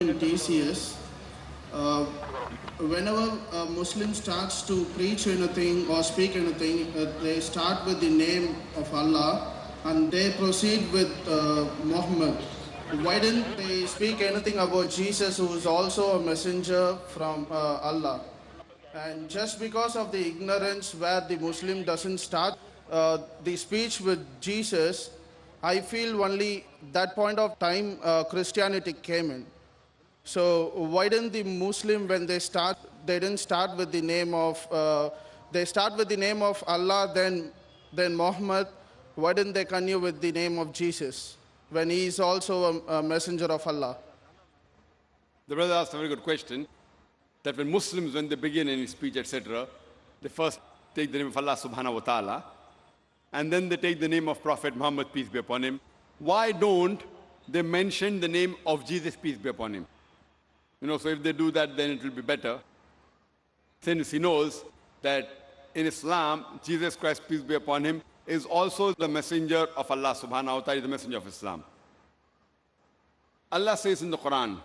in TCS, uh, whenever a Muslim starts to preach anything or speak anything, they start with the name of Allah and they proceed with Muhammad. Why didn't they speak anything about Jesus, who is also a messenger from Allah? And just because of the ignorance where the Muslim doesn't start the speech with Jesus, I feel only that point of time Christianity came in. So why didn't the Muslim, when they didn't start with the name of, they start with the name of Allah, then Muhammad. Why didn't they continue with the name of Jesus when he is also a messenger of Allah? The brother asked a very good question, that when Muslims, when they begin any speech, etc., they first take the name of Allah subhanahu wa ta'ala, and then they take the name of Prophet Muhammad, peace be upon him. Why don't they mention the name of Jesus, peace be upon him? So if they do that, then it will be better. Since he knows that in Islam, Jesus Christ, peace be upon him, is also the messenger of Allah subhanahu wa ta'ala, the messenger of Islam. Allah says in the Quran,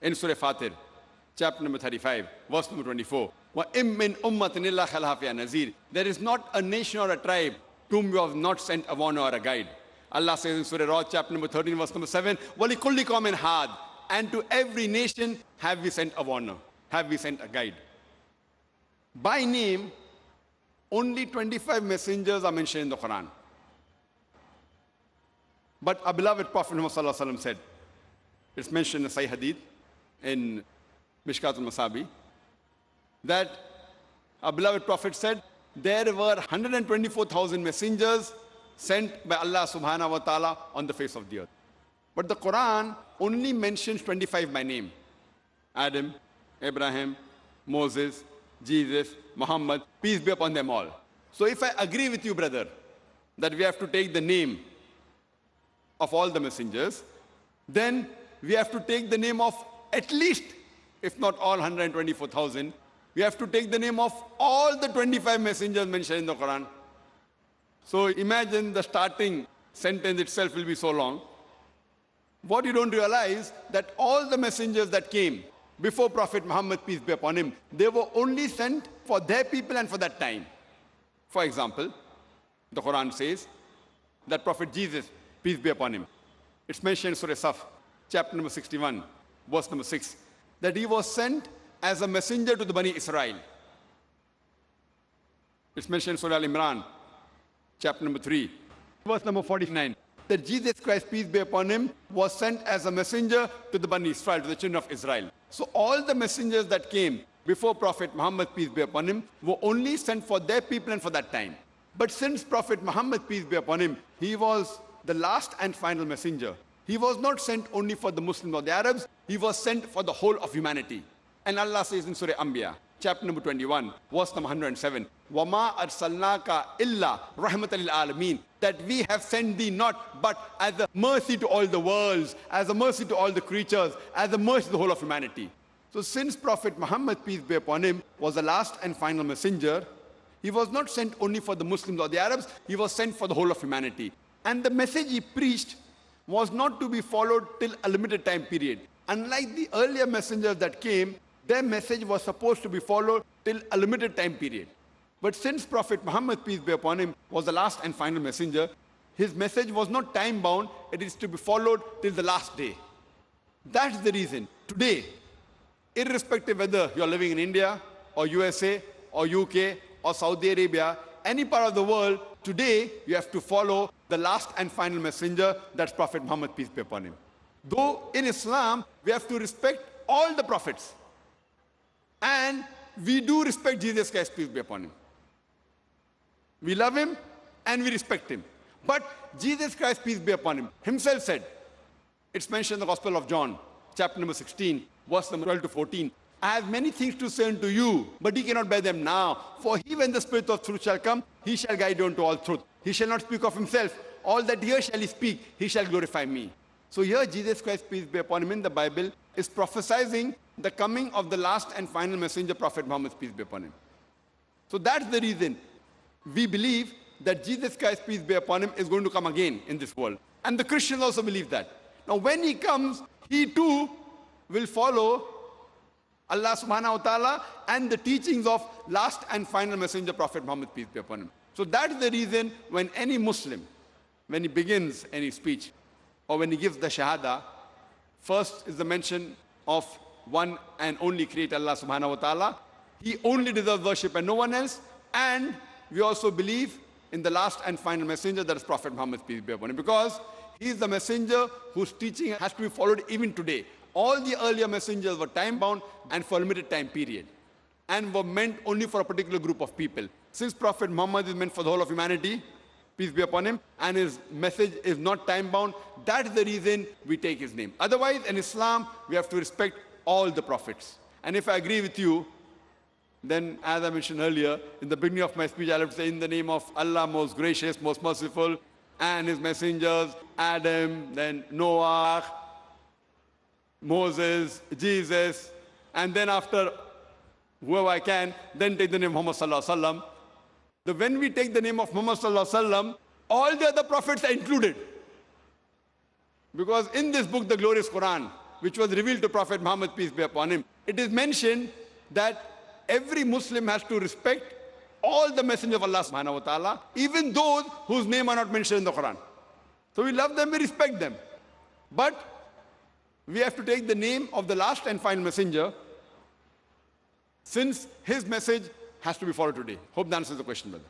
in Surah Fatir, chapter number 35, verse number 24, وَإِم مِّنْ أُمَّةٍ إِلَّا خَلْهَا فِيهَا نَذِيرٌ. There is not a nation or a tribe to whom you have not sent a warner or a guide. Allah says in Surah Ra'd, chapter number 13, verse number 7, وَلِكُلِّ قَوْمٍ هَادٍ. And to every nation have we sent a warner, have we sent a guide. By name, only 25 messengers are mentioned in the Quran. But our beloved Prophet Muhammad said, it's mentioned in Sahih Hadith, in Mishkat al-Masabi, that our beloved Prophet said, there were 124,000 messengers sent by Allah subhanahu wa ta'ala on the face of the earth. But the Quran only mentions 25 by name. Adam, Abraham, Moses, Jesus, Muhammad, peace be upon them all. So if I agree with you, brother, that we have to take the name of all the messengers, then we have to take the name of at least, if not all 124,000, we have to take the name of all the 25 messengers mentioned in the Quran. So imagine the starting sentence itself will be so long. What you don't realize, that all the messengers that came before Prophet Muhammad, peace be upon him, they were only sent for their people and for that time. For example, the Quran says that Prophet Jesus, peace be upon him, it's mentioned in Surah Saf, chapter number 61, verse number 6, that he was sent as a messenger to the Bani Israel. It's mentioned in Surah Al-Imran, chapter number 3, verse number 49, that Jesus Christ, peace be upon him, was sent as a messenger to the Bani Israel, to the children of Israel. So all the messengers that came before Prophet Muhammad, peace be upon him, were only sent for their people and for that time. But since Prophet Muhammad, peace be upon him, he was the last and final messenger, he was not sent only for the Muslims or the Arabs, he was sent for the whole of humanity. And Allah says in Surah Anbiya, chapter number 21, verse number 107, وَمَا أَرْسَلْنَاكَ إِلَّا رَحْمَةً لِلْعَالَمِينَ. That we have sent thee not but as a mercy to all the worlds, as a mercy to all the creatures, as a mercy to the whole of humanity. So since Prophet Muhammad, peace be upon him, was the last and final messenger, he was not sent only for the Muslims or the Arabs, he was sent for the whole of humanity. And the message he preached was not to be followed till a limited time period. Unlike the earlier messengers that came, their message was supposed to be followed till a limited time period. But since Prophet Muhammad, peace be upon him, was the last and final messenger, his message was not time-bound, it is to be followed till the last day. That's the reason. Today, irrespective whether you're living in India, or USA, or UK, or Saudi Arabia, any part of the world, today you have to follow the last and final messenger, that's Prophet Muhammad, peace be upon him. Though in Islam, we have to respect all the prophets. And we do respect Jesus Christ, peace be upon him. We love him and we respect him. But Jesus Christ, peace be upon him, himself said, it's mentioned in the Gospel of John, chapter number 16, verse number 12 to 14, I have many things to say unto you, but ye cannot bear them now. For he, when the Spirit of truth shall come, he shall guide you unto all truth. He shall not speak of himself. All that here shall he speak, he shall glorify me. So here Jesus Christ, peace be upon him, in the Bible, is prophesying the coming of the last and final messenger, Prophet Muhammad, peace be upon him. So that's the reason we believe that Jesus Christ, peace be upon him, is going to come again in this world. And the Christians also believe that. Now when he comes, he too will follow Allah subhanahu wa ta'ala and the teachings of last and final messenger, Prophet Muhammad, peace be upon him. So that's the reason when any Muslim, when he begins any speech or when he gives the Shahada, first is the mention of one and only Creator, Allah subhanahu wa ta'ala. He only deserves worship and no one else. And we also believe in the last and final messenger, that is Prophet Muhammad, peace be upon him, because he is the messenger whose teaching has to be followed even today. All the earlier messengers were time-bound and for a limited time period and were meant only for a particular group of people. Since Prophet Muhammad is meant for the whole of humanity, peace be upon him, and his message is not time-bound, that is the reason we take his name. Otherwise, in Islam, we have to respect all the prophets. And if I agree with you, then as I mentioned earlier, in the beginning of my speech, I'll have to say, in the name of Allah, most gracious, most merciful, and his messengers, Adam, then Noah, Moses, Jesus, and then after whoever I can, then take the name of Muhammad sallallahu alaihi wasallam. When we take the name of Muhammad sallallahu alaihi wasallam, all the other prophets are included. Because in this book, the glorious Quran, which was revealed to Prophet Muhammad, peace be upon him, it is mentioned that every Muslim has to respect all the messengers of Allah subhanahu wa ta'ala, even those whose name are not mentioned in the Quran. So we love them, we respect them. But we have to take the name of the last and final messenger, since his message has to be followed today. Hope that answers the question, brother.